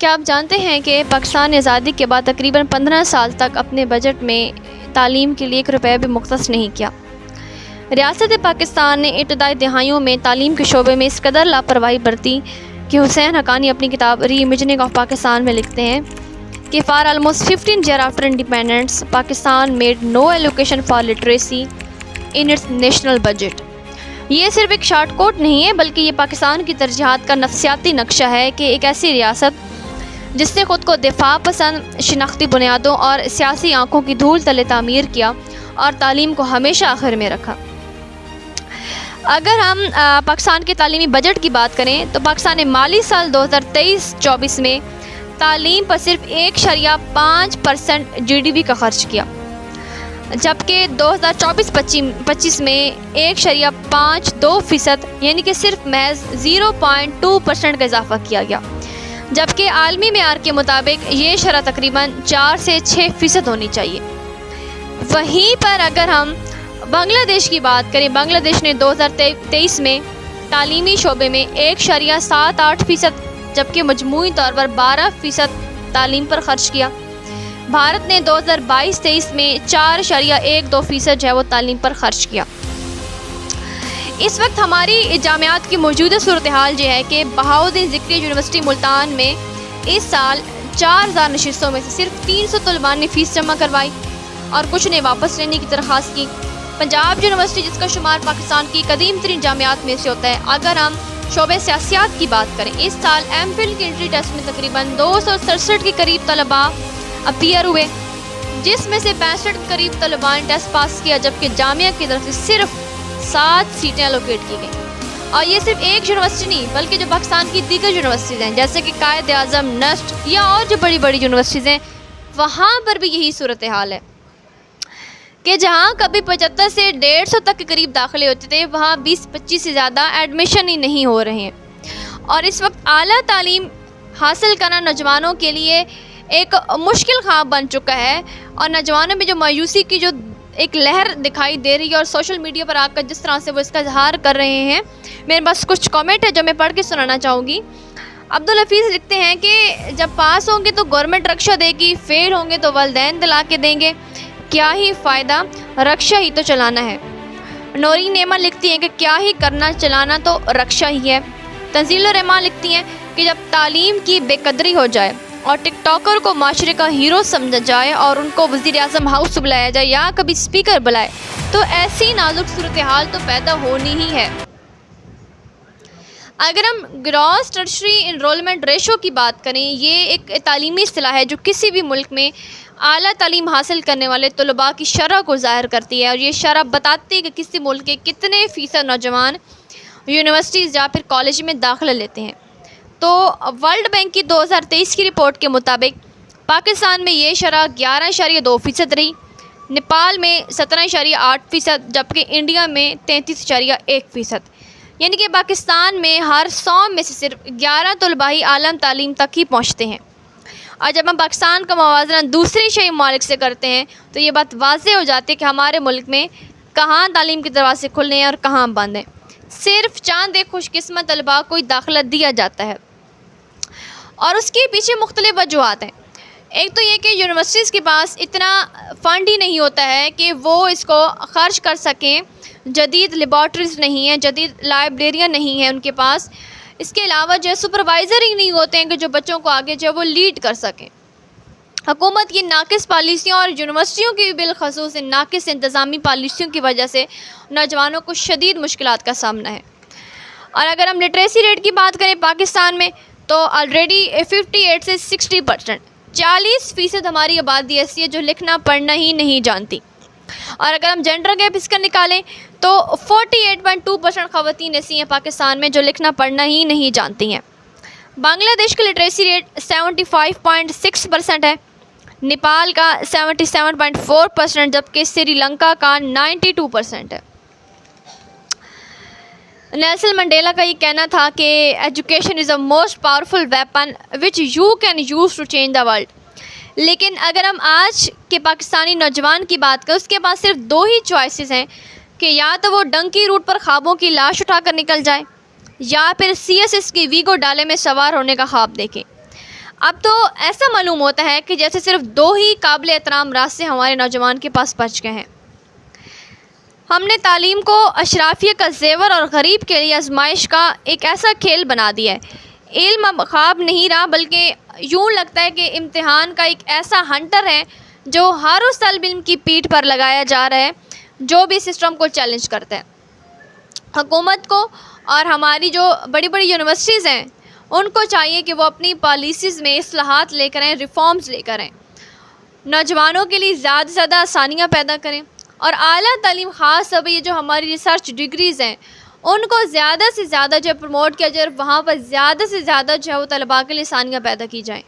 کیا آپ جانتے ہیں کہ پاکستان نے آزادی کے بعد تقریباً 15 سال تک اپنے بجٹ میں تعلیم کے لیے 1 روپیہ بھی مختص نہیں کیا؟ ریاست پاکستان نے ابتدائی دہائیوں میں تعلیم کے شعبے میں اس قدر لاپرواہی برتی کہ حسین حقانی اپنی کتاب ری امیجننگ آف پاکستان میں لکھتے ہیں کہ for almost 15 years after independence, Pakistan made no allocation for literacy in its national budget۔ یہ صرف ایک شارٹ کوٹ نہیں ہے بلکہ یہ پاکستان کی ترجیحات کا نفسیاتی نقشہ ہے کہ ایک ایسی ریاست جس نے خود کو دفاع پسند، شناختی بنیادوں اور سیاسی آنکھوں کی دھول تلے تعمیر کیا اور تعلیم کو ہمیشہ آخر میں رکھا۔ اگر ہم پاکستان کے تعلیمی بجٹ کی بات کریں تو پاکستان نے مالی سال 2023-24 میں تعلیم پر صرف 1.5% GDP کا خرچ کیا، جبکہ 2024-25 میں 1.52% یعنی کہ صرف محض 0.2% کا اضافہ کیا گیا، جبکہ عالمی معیار کے مطابق یہ شرح تقریباً 4 سے 6% ہونی چاہیے۔ وہیں پر اگر ہم بنگلہ دیش کی بات کریں، بنگلہ دیش نے 2023 میں تعلیمی شعبے میں 1.78%، جبکہ مجموعی طور پر 12% تعلیم پر خرچ کیا۔ بھارت نے 2022-23 میں 4.12% جو ہے وہ تعلیم پر خرچ کیا۔ اس وقت ہماری جامعات کی موجودہ صورتحال یہ ہے کہ بہاؤالدین ذکری یونیورسٹی ملتان میں اس سال 4000 نشستوں میں سے صرف 300 طلباء نے فیس جمع کروائی اور کچھ نے واپس لینے کی درخواست کی۔ پنجاب یونیورسٹی، جس کا شمار پاکستان کی قدیم ترین جامعات میں سے ہوتا ہے، اگر ہم شعبہ سیاسیات کی بات کریں، اس سال ایم فل کے انٹری ٹیسٹ میں تقریباً 267 کے قریب طلباء اپیئر ہوئے، جس میں سے 65 کے قریب طلباء نے ٹیسٹ پاس کیا، جبکہ جامعہ کی طرف سے صرف 7 سیٹیں الوکیٹ کی گئیں۔ اور یہ صرف ایک یونیورسٹی نہیں بلکہ جو پاکستان کی دیگر یونیورسٹیز ہیں جیسے کہ قائد اعظم، نسٹ یا اور جو بڑی بڑی یونیورسٹیز ہیں، وہاں پر بھی یہی صورتحال ہے کہ جہاں کبھی 75 سے 150 تک کے قریب داخلے ہوتے تھے، وہاں 20-25 سے زیادہ ایڈمیشن ہی نہیں ہو رہے ہیں۔ اور اس وقت اعلیٰ تعلیم حاصل کرنا نوجوانوں کے لیے ایک مشکل خواب بن چکا ہے، اور نوجوانوں میں جو مایوسی کی جو ایک لہر دکھائی دے رہی ہے، اور سوشل میڈیا پر آ کر جس طرح سے وہ اس کا اظہار کر رہے ہیں، میرے پاس کچھ کامنٹ ہے جو میں پڑھ کے سنانا چاہوں گی۔ عبدالحفیظ لکھتے ہیں کہ جب پاس ہوں گے تو گورنمنٹ رکشہ دے گی، فیل ہوں گے تو والدین دلا کے دیں گے، کیا ہی فائدہ، رکشہ ہی تو چلانا ہے۔ نورین نیما لکھتی ہیں کہ کیا ہی کرنا، چلانا تو رکشہ ہی ہے۔ تنزیل الرحمان لکھتی ہیں کہ جب تعلیم کی بے قدری ہو جائے اور ٹک ٹاکر کو معاشرے کا ہیرو سمجھا جائے اور ان کو وزیر اعظم ہاؤس بلایا جائے یا کبھی اسپیکر بلائے، تو ایسی نازک صورتحال تو پیدا ہونی ہی ہے۔ اگر ہم گراس ٹرشری انرولمنٹ ریشو کی بات کریں، یہ ایک تعلیمی اصطلاح ہے جو کسی بھی ملک میں اعلیٰ تعلیم حاصل کرنے والے طلباء کی شرح کو ظاہر کرتی ہے، اور یہ شرح بتاتی ہے کہ کسی ملک کے کتنے فیصد نوجوان یونیورسٹیز یا پھر کالج میں داخلہ لیتے ہیں۔ تو ورلڈ بینک کی 2023 کی رپورٹ کے مطابق پاکستان میں یہ شرح 11.2% رہی، نیپال میں 17.8%، جبکہ انڈیا میں 33.1%، یعنی کہ پاکستان میں ہر 100 میں سے صرف 11 طلباء ہی اعلیٰ تعلیم تک ہی پہنچتے ہیں۔ اور جب ہم پاکستان کا موازنہ دوسرے ایشیائی ممالک سے کرتے ہیں تو یہ بات واضح ہو جاتی ہے کہ ہمارے ملک میں کہاں تعلیم کے دروازے کھلنے ہیں اور کہاں بند ہیں۔ صرف چند ایک خوش قسمت طلباء کو ہی داخلہ دیا جاتا ہے، اور اس کے پیچھے مختلف وجوہات ہیں۔ ایک تو یہ کہ یونیورسٹیز کے پاس اتنا فنڈ ہی نہیں ہوتا ہے کہ وہ اس کو خرچ کر سکیں، جدید لیبارٹریز نہیں ہیں، جدید لائبریریاں نہیں ہیں ان کے پاس، اس کے علاوہ جو ہے سپروائزر ہی نہیں ہوتے ہیں کہ جو بچوں کو آگے جو ہے وہ لیڈ کر سکیں۔ حکومت کی ناقص پالیسیوں اور یونیورسٹیوں کی بالخصوص ناقص انتظامی پالیسیوں کی وجہ سے نوجوانوں کو شدید مشکلات کا سامنا ہے۔ اور اگر ہم لٹریسی ریٹ کی بات کریں پاکستان میں تو آلریڈی 58 سے 60%، 40% ہماری آبادی ایسی ہے جو لکھنا پڑھنا ہی نہیں جانتی۔ اور اگر ہم جینڈر گیپ اس کا نکالیں تو 48.2% خواتین ایسی ہیں پاکستان میں جو لکھنا پڑھنا ہی نہیں جانتی ہیں۔ بنگلہ دیش کا لٹریسی ریٹ 75.6% ہے، نیپال کا 77.4%، جبکہ سری لنکا کا 92% ہے۔ نیلسن منڈیلا کا یہ کہنا تھا کہ education is a most powerful weapon which you can use to change the world. لیکن اگر ہم آج کے پاکستانی نوجوان کی بات کریں، اس کے پاس صرف 2 ہی چوائسیز ہیں کہ یا تو وہ ڈنکی روٹ پر خوابوں کی لاش اٹھا کر نکل جائے، یا پھر CSS کی ویگو ڈالے میں سوار ہونے کا خواب دیکھیں۔ اب تو ایسا معلوم ہوتا ہے کہ جیسے صرف 2 ہی قابل احترام راستے ہمارے نوجوان کے پاس بچ گئے ہیں۔ ہم نے تعلیم کو اشرافیہ کا زیور اور غریب کے لیے آزمائش کا ایک ایسا کھیل بنا دیا ہے۔ علم اب خواب نہیں رہا، بلکہ یوں لگتا ہے کہ امتحان کا ایک ایسا ہنٹر ہے جو ہر اس طالب علم کی پیٹھ پر لگایا جا رہا ہے جو بھی سسٹم کو چیلنج کرتا ہے۔ حکومت کو اور ہماری جو بڑی بڑی یونیورسٹیز ہیں ان کو چاہیے کہ وہ اپنی پالیسیز میں اصلاحات لے کر آئیں، ریفارمز لے کر آئیں، نوجوانوں کے لیے زیادہ سے زیادہ آسانیاں پیدا کریں، اور اعلیٰ تعلیم خاص طور پہ یہ جو ہماری ریسرچ ڈگریز ہیں ان کو زیادہ سے زیادہ جو پروموٹ کیا جائے، وہاں پر زیادہ سے زیادہ جو ہے وہ طلباء کے لیے آسانیاں پیدا کی جائیں۔